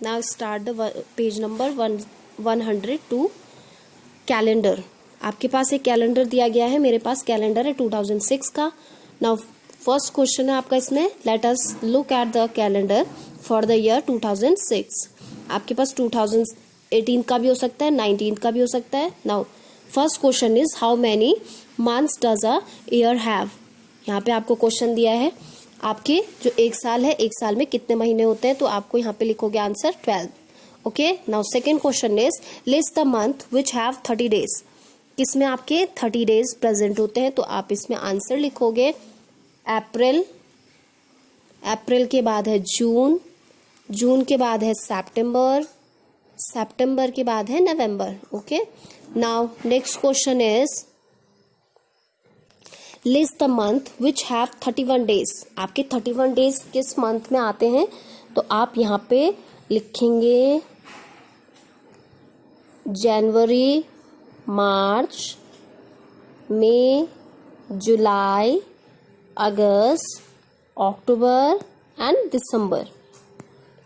Now start the page number 102 calendar. आपके पास एक calendar दिया गया है, मेरे पास कैलेंडर है 2006 का। नाउ फर्स्ट क्वेश्चन है आपका इसमें, let us look at the calendar for the year 2006। आपके पास 2018 का भी हो सकता है, 19 का भी हो सकता है। Now first question is how many months does a year have. यहाँ पे आपको क्वेश्चन दिया है, आपके जो एक साल है, एक साल में कितने महीने होते हैं, तो आपको यहाँ पे लिखोगे answer 12। Okay, now second question is list the month which have 30 days. किसमें आपके 30 डेज प्रेजेंट होते हैं, तो आप इसमें आंसर लिखोगे अप्रैल, अप्रैल के बाद है जून, जून के बाद है सितंबर, सितंबर के बाद है नवंबर। Okay, now next question is list the month which have 31 days. आपके 31 डेज किस मंथ में आते हैं, तो आप यहाँ पे लिखेंगे जनवरी, मार्च, मई, जुलाई, अगस्त, अक्टूबर एंड दिसंबर।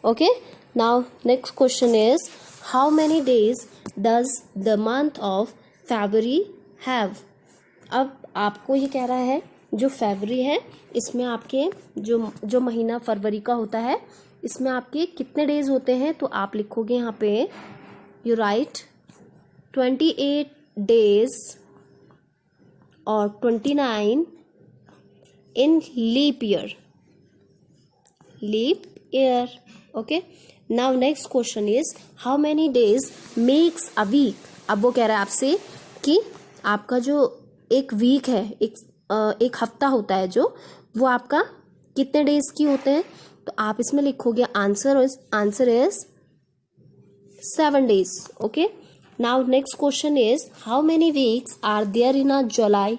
Okay, now next question is how many days does the month of February have. अब आपको ये कह रहा है जो फरवरी है, इसमें आपके जो महीना फरवरी का होता है, इसमें आपके कितने डेज होते हैं, तो आप लिखोगे यहाँ पे यू राइट 28 डेज और 29 in leap year, leap year. Okay, now next question is how many days makes a week. अब वो कह रहा है आपसे कि आपका जो एक वीक है, एक हफ्ता होता है जो, वो आपका कितने डेज की होते हैं, तो आप इसमें लिखोगे answer is 7 days. Okay, now next question is how many weeks are there in a July.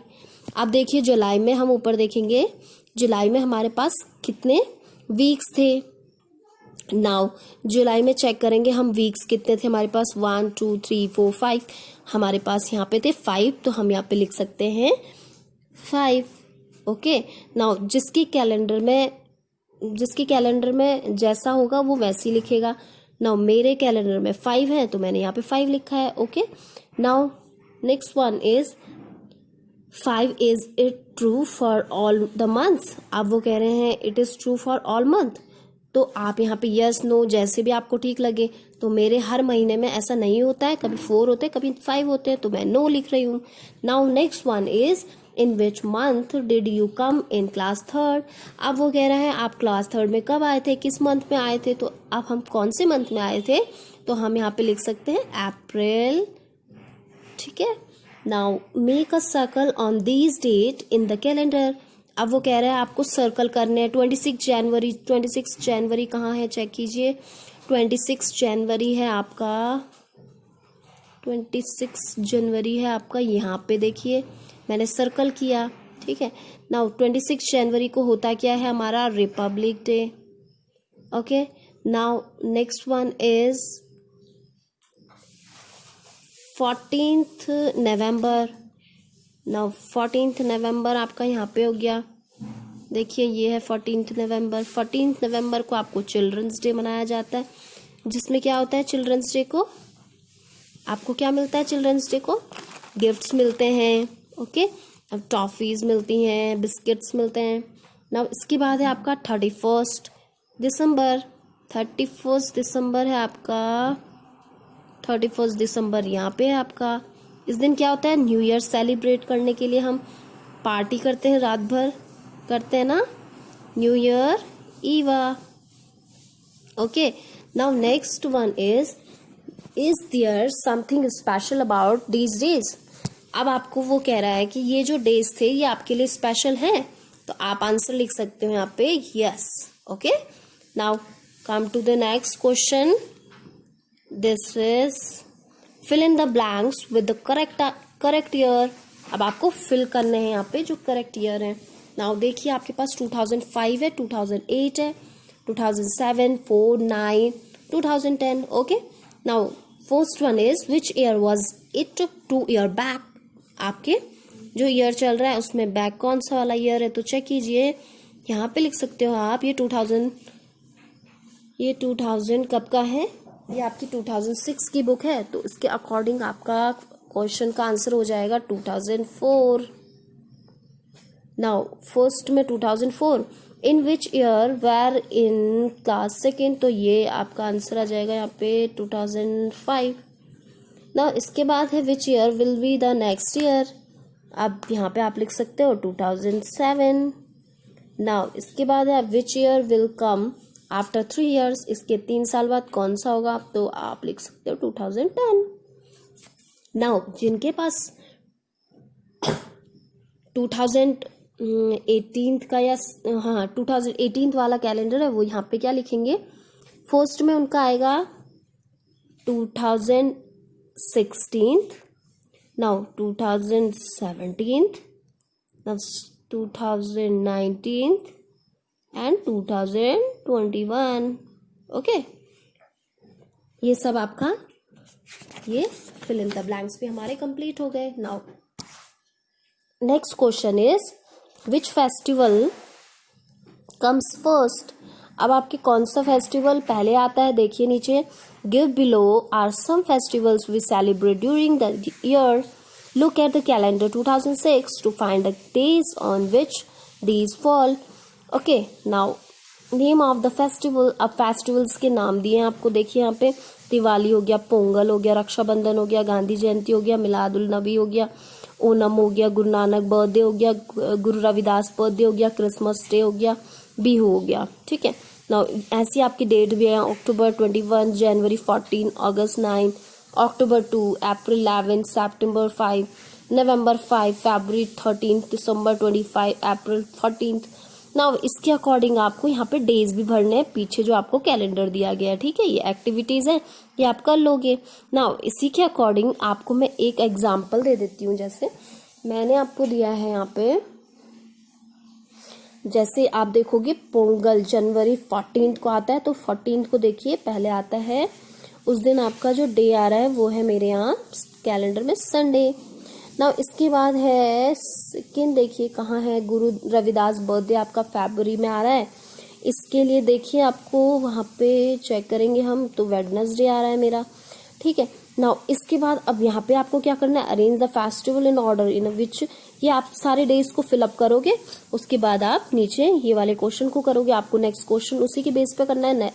अब देखिए जुलाई में हम ऊपर देखेंगे, जुलाई में हमारे पास कितने वीक्स थे। नाउ जुलाई में चेक करेंगे हम वीक्स कितने थे हमारे पास, 1 2 3 4 5, हमारे पास यहाँ पे थे 5, तो हम यहाँ पे लिख सकते हैं 5। ओके, नाउ जिसकी कैलेंडर में जैसा होगा वो वैसे ही लिखेगा। नाउ मेरे कैलेंडर में 5 है, तो मैंने यहाँ पे 5 लिखा है। Okay, now next one is 5 is it true for all the months. अब वो कह रहे हैं it is true for all month, तो आप यहाँ पे यस नो जैसे भी आपको ठीक लगे। तो मेरे हर महीने में ऐसा नहीं होता है, कभी 4 होते हैं, कभी 5 होते हैं, तो मैं नो लिख रही हूँ। Now next one is in which month did you come in class 3rd। अब वो कह रहे हैं आप क्लास 3rd में कब आए थे, किस मंथ में आए थे, तो अब हम कौन से मंथ में आए थे, तो हम यहाँ पे लिख सकते हैं अप्रैल। ठीक है, now make a circle on this date in the calendar. अब वो कह रहे हैं आपको सर्कल करने हैं 26 जनवरी। 26 जनवरी कहाँ है, चेक कीजिए, 26 जनवरी है आपका, 26 जनवरी है आपका, यहाँ पे देखिए मैंने सर्कल किया। ठीक है, नाउ 26 जनवरी को होता क्या है हमारा Republic day. Okay, now next one is 14th November. Now 14th नवंबर आपका यहाँ पे हो गया, देखिए ये है 14th नवंबर। 14th नवंबर को आपको चिल्ड्रंस डे मनाया जाता है, जिसमें क्या होता है चिल्ड्रंस डे को, आपको क्या मिलता है चिल्ड्रंस डे को, गिफ्ट्स मिलते हैं। ओके, अब टॉफीज मिलती हैं, बिस्किट्स मिलते हैं। नाउ इसके बाद है आपका 31st दिसंबर। 31st दिसंबर है आपका, 31st दिसंबर यहाँ पे है आपका। इस दिन क्या होता है, न्यू ईयर सेलिब्रेट करने के लिए हम पार्टी करते हैं, रात भर करते हैं ना, new year eve. Okay, now next one is there something special about these days. अब आपको वो कह रहा है कि ये जो डेज थे ये आपके लिए स्पेशल हैं, तो आप आंसर लिख सकते हो यहाँ पे yes. Okay, now come to the next question, this is fill in the blanks with the correct year. अब आपको फिल करने हैं यहाँ पे जो करेक्ट ईयर है। नाउ देखिए आपके पास 2005 है, 2008 है, 2007, 4, 9, 2010। Okay, now first one is which year was it 2 year back. आपके जो ईयर चल रहा है उसमें बैक कौन सा वाला ईयर है, तो चेक कीजिए, यहाँ पे लिख सकते हो आप ये ये 2000 कब का है? ये आपकी 2006 की बुक है, तो इसके अकॉर्डिंग आपका क्वेश्चन का आंसर हो जाएगा 2004। नाउ फर्स्ट में 2004, in which year were in class second, तो ये आपका आंसर आ जाएगा यहाँ पे 2005। नाउ इसके बाद है which year will be the next year, अब यहाँ पे आप लिख सकते हो 2007। नाउ इसके बाद है which year will come after 3 years, इसके 3 साल बाद कौन सा होगा, तो आप लिख सकते हो 2010। नाउ जिनके पास 2018 का या 2018 वाला कैलेंडर है वो यहाँ पे क्या लिखेंगे, फर्स्ट में उनका आएगा 2016, नाउ 2017, नाउ 2019 एंड 2021। ओके, ये सब आपका ये फिल इन द ब्लैंक्स भी हमारे कंप्लीट हो गए। Now next question is which festival comes first, अब आपके कौन सा फेस्टिवल पहले आता है, देखिए नीचे, give below are some festivals we celebrate during the year, look at the calendar 2006 to find the days on which these fall. Okay, now name of the festival, अब फेस्टिवल्स के नाम दिए हैं आपको, देखिए यहाँ पे दिवाली हो गया, पोंगल हो गया, रक्षाबंधन हो गया, गांधी जयंती हो गया, मिलादुल नबी हो गया, ओनम हो गया, गुरु नानक बर्थडे हो गया, गुरु रविदास बर्थडे हो गया, क्रिसमस डे हो गया, बिहू हो गया। ठीक है, नाउ ऐसी आपकी डेट भी है, अक्टूबर 21, जनवरी 14, अगस्त 9, अक्टूबर 2, अप्रैल 11, सितंबर 5, नवंबर 5, फरवरी 13, दिसंबर 25, अप्रैल 14। नाउ इसके अकॉर्डिंग आपको यहाँ पे डेज भी भरने हैं, पीछे जो आपको कैलेंडर दिया गया है। ठीक है, ये एक्टिविटीज है, ये आप कर लोगे। नाउ इसी के अकॉर्डिंग आपको मैं एक एग्जांपल दे देती हूँ, जैसे मैंने आपको दिया है यहाँ पे, जैसे आप देखोगे पोंगल जनवरी 14 को आता है, तो 14 को देखिए पहले आता है, उस दिन आपका जो डे आ रहा है वो है मेरे यहाँ कैलेंडर में संडे। नाउ इसके बाद है सेकेंड, देखिए कहाँ है, गुरु रविदास बर्थडे आपका फरवरी में आ रहा है, इसके लिए देखिए आपको वहाँ पे चेक करेंगे हम, तो वेडनेसडे आ रहा है मेरा। ठीक है, नाउ इसके बाद अब यहाँ पे आपको क्या करना है, arrange the festival in order in which, ये आप सारे डेज को फिलअप करोगे, उसके बाद आप नीचे ये वाले क्वेश्चन को करोगे, आपको नेक्स्ट क्वेश्चन उसी के बेस पे करना है।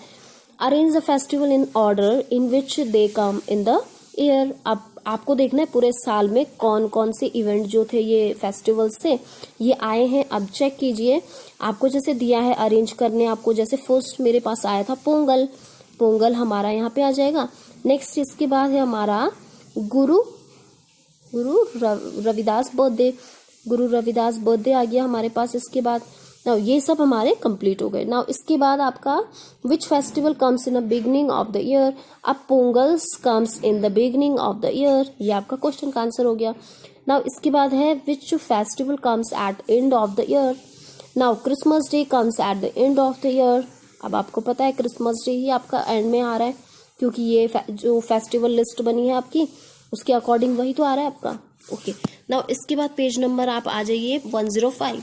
Arrange the festival in order in which they come in the year, अब आपको देखना है पूरे साल में कौन कौन से इवेंट जो थे ये फेस्टिवल्स से ये आए हैं। अब चेक कीजिए, आपको जैसे दिया है अरेंज करने, आपको जैसे फर्स्ट मेरे पास आया था पोंगल, पोंगल हमारा यहाँ पे आ जाएगा। नेक्स्ट इसके बाद है हमारा गुरु रविदास बर्थडे, गुरु रविदास बर्थडे आ गया हमारे पास। इसके बाद नाउ ये सब हमारे कंप्लीट हो गए। नाउ इसके बाद आपका which festival comes in the beginning of the year, अब Pongals comes in the beginning of the year, ये आपका क्वेश्चन का आंसर हो गया। नाउ इसके बाद है विच festival comes at end of the year, now Christmas day comes at the end of the year, अब आपको पता है क्रिसमस डे ही आपका एंड में आ रहा है, क्योंकि ये जो फेस्टिवल लिस्ट बनी है आपकी उसके अकॉर्डिंग वही तो आ रहा है आपका। ओके, नाउ इसके बाद पेज नंबर आप आ जाइए 105।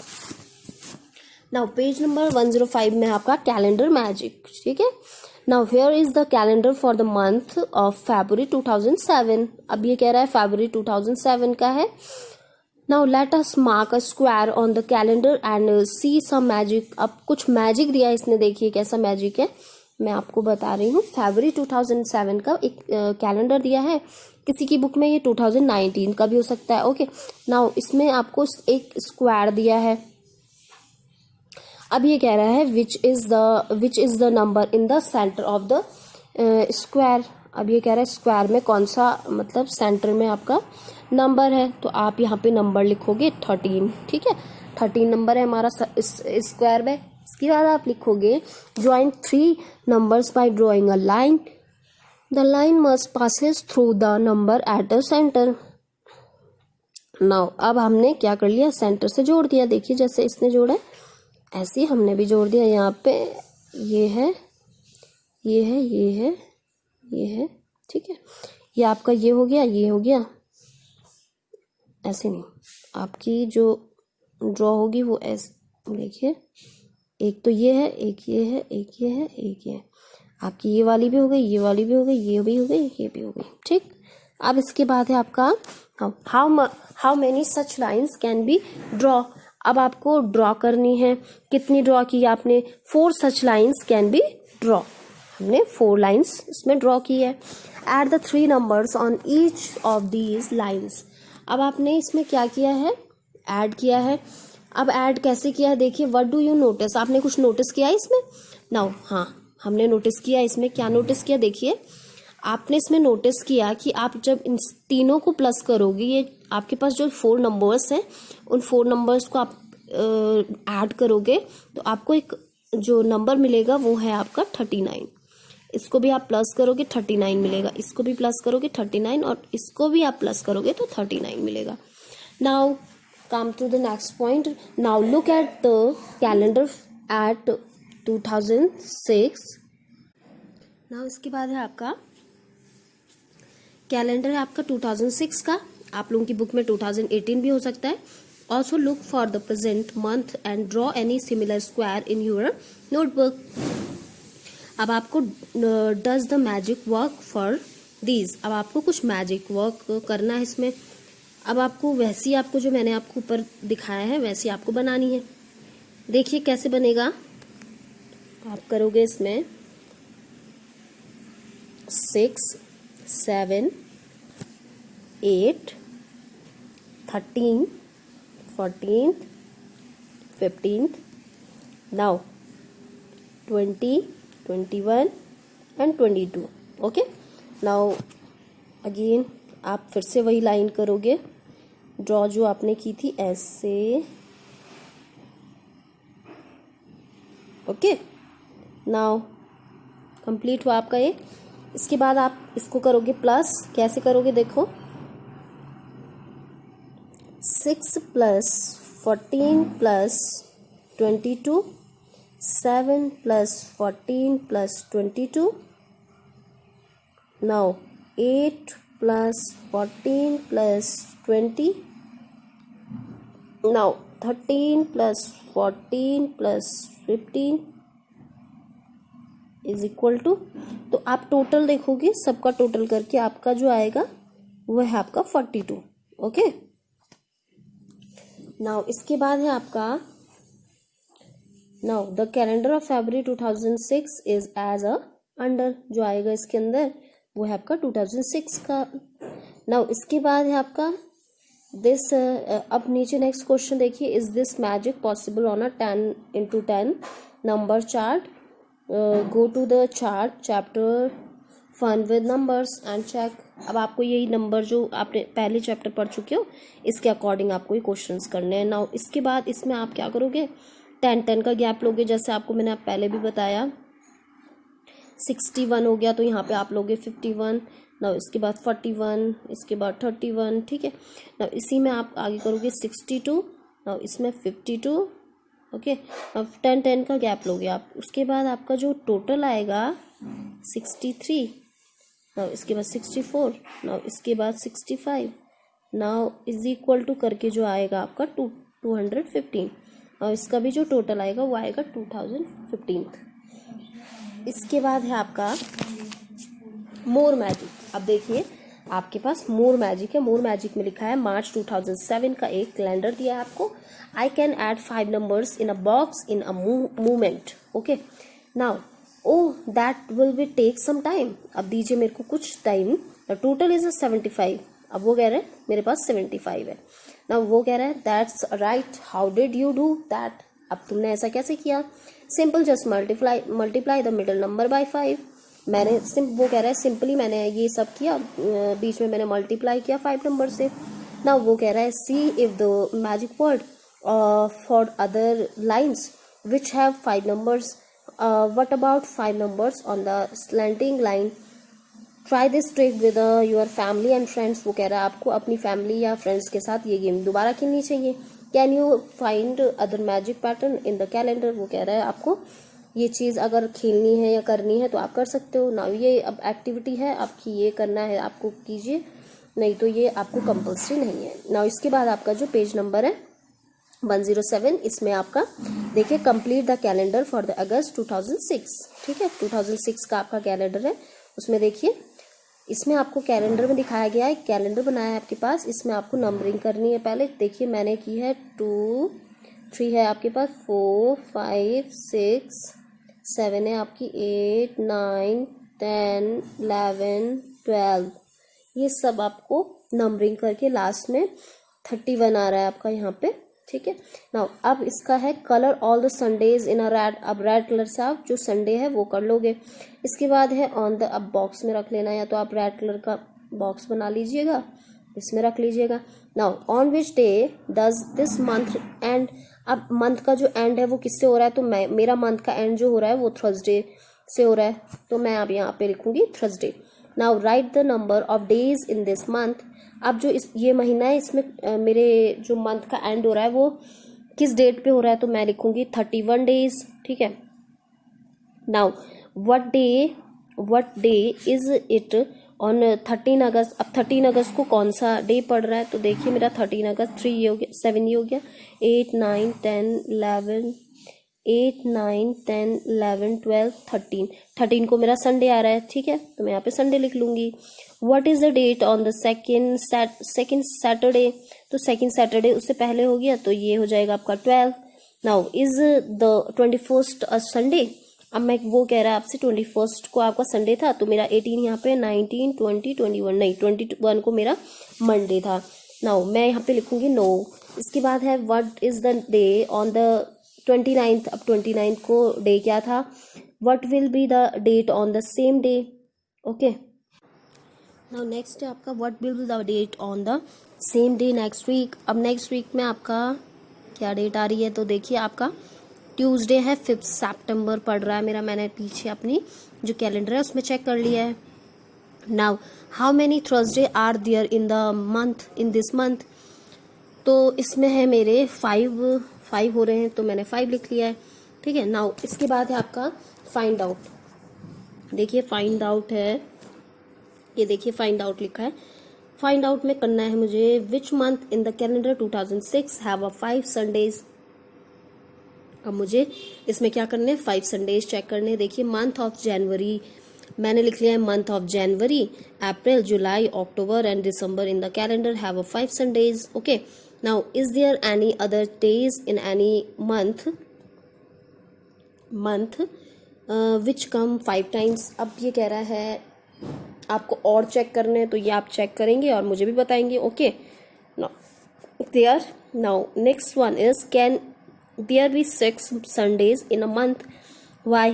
नाउ पेज नंबर 105 में आपका कैलेंडर मैजिक। ठीक है, now here is the calendar for the month of फरवरी 2007, अब ये कह रहा है फरवरी 2007 का है। Now let us mark a square on the calendar and see some magic, अब कुछ मैजिक दिया है इसने, देखिए कैसा मैजिक है मैं आपको बता रही हूँ। फरवरी 2007 का एक कैलेंडर दिया है, किसी की बुक में ये 2019 का भी हो सकता है। ओके, नाउ इसमें आपको एक स्क्वायर दिया है, अब ये कह रहा है which is the number in the centre of the square, अब ये कह रहा है स्क्वायर में कौन सा मतलब सेंटर में आपका नंबर है, तो आप यहाँ पे नंबर लिखोगे 13। ठीक है, 13 नंबर है हमारा स्क्वायर में। इसके बाद आप लिखोगे join 3 numbers by drawing a line, the line must passes through the number at the centre. Now अब हमने क्या कर लिया, सेंटर से जोड़ दिया, देखिए जैसे इसने जोड़ा ऐसे ही हमने भी जोड़ दिया। यहाँ पे ये है, ये है, ये है, ये है। ठीक है, ये आपका ये हो गया, ये हो गया, ऐसे नहीं, आपकी जो ड्रॉ होगी वो ऐसे, देखिए एक तो ये है, एक ये है, एक ये है, एक ये है। आपकी ये वाली भी हो गई, ये वाली भी हो गई, ये भी हो गई, ये भी हो गई, ठीक। अब इसके बाद है आपका how many such lines can be draw. अब आपको ड्रॉ करनी है, कितनी ड्रॉ की आपने, 4 such lines can be draw, हमने 4 लाइन्स इसमें ड्रॉ की है। Add the 3 numbers on each of these lines. अब आपने इसमें क्या किया है, ऐड किया है। अब ऐड कैसे किया है देखिए, व्हाट डू यू नोटिस, आपने कुछ नोटिस किया है इसमें नाउ? हाँ, हमने नोटिस किया इसमें। क्या नोटिस किया देखिए, आपने इसमें नोटिस किया कि आप जब इन तीनों को प्लस करोगे, ये आपके पास जो 4 नंबर्स हैं उन 4 नंबर्स को आप ऐड करोगे तो आपको एक जो नंबर मिलेगा वो है आपका 39। इसको भी आप प्लस करोगे 39 मिलेगा, इसको भी प्लस करोगे 39 और इसको भी आप प्लस करोगे तो 39 मिलेगा। Now come to the next point. Now look at the calendar at 2006। नाउ इसके बाद है आपका कैलेंडर है आपका 2006 का, आप लोगों की बुक में 2018 भी हो सकता है। Also look for the present month and draw any similar square in your notebook. अब आपको does the magic work for these, अब आपको कुछ मैजिक वर्क करना है इसमें। अब आपको वैसी, आपको जो मैंने आपको ऊपर दिखाया है वैसी आपको बनानी है। देखिए कैसे बनेगा, आप करोगे इसमें 6, 7, 8, 13, 14, 15, now 20, 21 and 22। Okay, now again आप फिर से वही लाइन करोगे, ड्रॉ जो आपने की थी ऐसे। ओके, नाउ कंप्लीट हुआ आपका ये। इसके बाद आप इसको करोगे प्लस, कैसे करोगे देखो, 6 plus 14 plus 22, 7 plus 14 plus 22, now 8 plus 14 plus 20, now 13 plus 14 plus 15 is equal to, तो आप टोटल देखोगे, सबका टोटल करके आपका जो आएगा वो है आपका 42। ओके, नाउ इसके बाद है आपका, now the calendar of February 2006 is as a under, जो आएगा इसके अंदर वो है आपका 2006 का। नाउ इसके बाद है आपका दिस, अब नीचे नेक्स्ट क्वेश्चन देखिए, is this magic possible on a 10x10 number chart, go to the chart chapter fun with numbers and check. अब आपको यही नंबर जो आपने पहले चैप्टर पढ़ चुके हो इसके अकॉर्डिंग आपको ये क्वेश्चंस करने हैं। नाउ इसके बाद इसमें आप क्या करोगे, 10 का गैप लोगे, जैसे आपको मैंने पहले भी बताया। 61 हो गया तो यहाँ पे आप लोगे 51, नाउ इसके बाद 41, इसके बाद 31, ठीक है। नाउ इसी में आप आगे करोगे 62, नाउ इसमें 52। ओके, अब 10 का गैप लोगे आप, उसके बाद आपका जो टोटल आएगा 63, नाउ इसके बाद 64, नाउ इसके बाद 65, नाउ इज इक्वल टू करके जो आएगा आपका 215, और इसका भी जो टोटल आएगा वो आएगा 2015। इसके बाद है आपका मोर मैजिक। अब देखिए आपके पास मोर मैजिक है, मोर मैजिक में लिखा है मार्च 2007 का एक कैलेंडर दिया है आपको। I can add 5 numbers in a box in a movement. Okay, now oh that will be take some time, अब दीजिए मेरे को कुछ टाइम। द टोटल इज 75, अब वो कह रहे हैं मेरे पास 75 है। नाउ वो कह रहा है that's right, how did you do that, अब तुमने ऐसा कैसे किया। Simple, just multiply the middle number by 5। मैंने वो कह रहा है सिंपली मैंने ये सब किया, बीच में मैंने मल्टीप्लाई किया 5 नंबर से। नाउ वो कह रहा है see if the magic word for other lines which have 5 numbers, what about 5 numbers on the slanting line, try this trick with your family and friends. वो कह रहा है आपको अपनी फैमिली या फ्रेंड्स के साथ ये गेम दोबारा खेलनी चाहिए। Can you find other magic pattern in the calendar, वो कह रहा है आपको ये चीज़ अगर खेलनी है या करनी है तो आप कर सकते हो। ना ये अब एक्टिविटी है आपकी, ये करना है आपको कीजिए, नहीं तो ये आपको कंपल्सरी नहीं है। ना इसके बाद आपका जो पेज नंबर है 107 इसमें आपका देखिए complete the calendar for the August 2006, ठीक है 2006 का आपका कैलेंडर है। उसमें देखिए इसमें आपको कैलेंडर में दिखाया गया है, कैलेंडर बनाया है आपके पास, इसमें आपको नंबरिंग करनी है। पहले देखिए मैंने की है 2 3 है आपके पास, 4 5 6 7 है आपकी, 8 9 10 11 12, ये सब आपको नंबरिंग करके लास्ट में 31 आ रहा है आपका यहाँ पे, ठीक है। नाउ अब इसका है colour all the Sundays in a red, अब रेड कलर से आप जो संडे है वो कर लोगे। इसके बाद है ऑन द, अब बॉक्स में रख लेना, या तो आप रेड कलर का बॉक्स बना लीजिएगा, इसमें रख लीजिएगा। Now on which day does this month and, अब मंथ का जो एंड है वो किससे हो रहा है, तो मेरा मंथ का एंड जो हो रहा है वो थर्सडे से हो रहा है, तो मैं अब यहाँ पे लिखूंगी Thursday. Now right the number of days in this month, अब जो ये महीना है इसमें मेरे जो मंथ का एंड हो रहा है वो किस डेट पे हो रहा है, तो मैं लिखूंगी 31 डेज, ठीक है। Now what day is it on 13 अगस्त, अब 13 अगस्त को कौन सा डे पड़ रहा है, तो देखिए मेरा 13 अगस्त 3 ये हो गया, 7 ये हो गया, 8 9 10 11 8 9 10 11 12 13 को मेरा संडे आ रहा है, ठीक है, तो मैं यहाँ पे संडे लिख लूंगी। What is the date on the second Saturday, तो सेकेंड सैटरडे उससे पहले हो गया, तो ये हो जाएगा आपका 12। Now is the 21st a Sunday, अब मैं वो कह रहा है आपसे 21st को आपका संडे था, तो मेरा 18 यहाँ पे, 19 20 21 नहीं 21 को मेरा मंडे था। नाउ मैं यहाँ पे लिखूंगी नो। इसके बाद है what is the day on the 29th, अब 29th को डे क्या था, what will be the date on the same day, okay. Now next है आपका what will be the date on the same day next week, अब next week में आपका क्या डेट आ रही है, तो देखिए आपका ट्यूसडे है, 5 सितंबर पड़ रहा है मेरा, मैंने पीछे अपनी जो कैलेंडर है उसमें चेक कर लिया है। Now how many Thursday are there in the month, in this month, तो इसमें है मेरे 5 हो रहे हैं, तो मैंने 5 लिख लिया है, ठीक है। नाउ इसके बाद है आपका फाइंड आउट, देखिए फाइंड आउट है, ये देखिए फाइंड आउट लिखा है, फाइंड आउट में करना है मुझे which month in the calendar 2006 have a 5 Sundays, अब मुझे इसमें क्या करने हैं 5 संडेज चेक करने। देखिए मंथ ऑफ जनवरी मैंने लिख लिया है, month of January, April July October and December in the calendar have a 5 Sundays, okay. Now is there any other days in any month which come 5 times, अब ये कह रहा है आपको और चेक करने, तो ये आप चेक करेंगे और मुझे भी बताएंगे, okay. Now next one is can there be 6 Sundays in a month, why?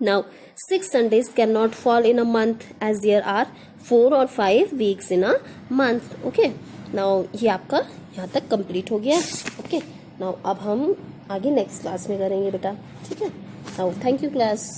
Now 6 Sundays cannot fall in a month as there are 4 or 5 weeks in a month, okay। now ये आपका यहाँ तक complete हो गया, okay. now अब हम आगे next class में करेंगे बेटा, ठीक है। now thank you class।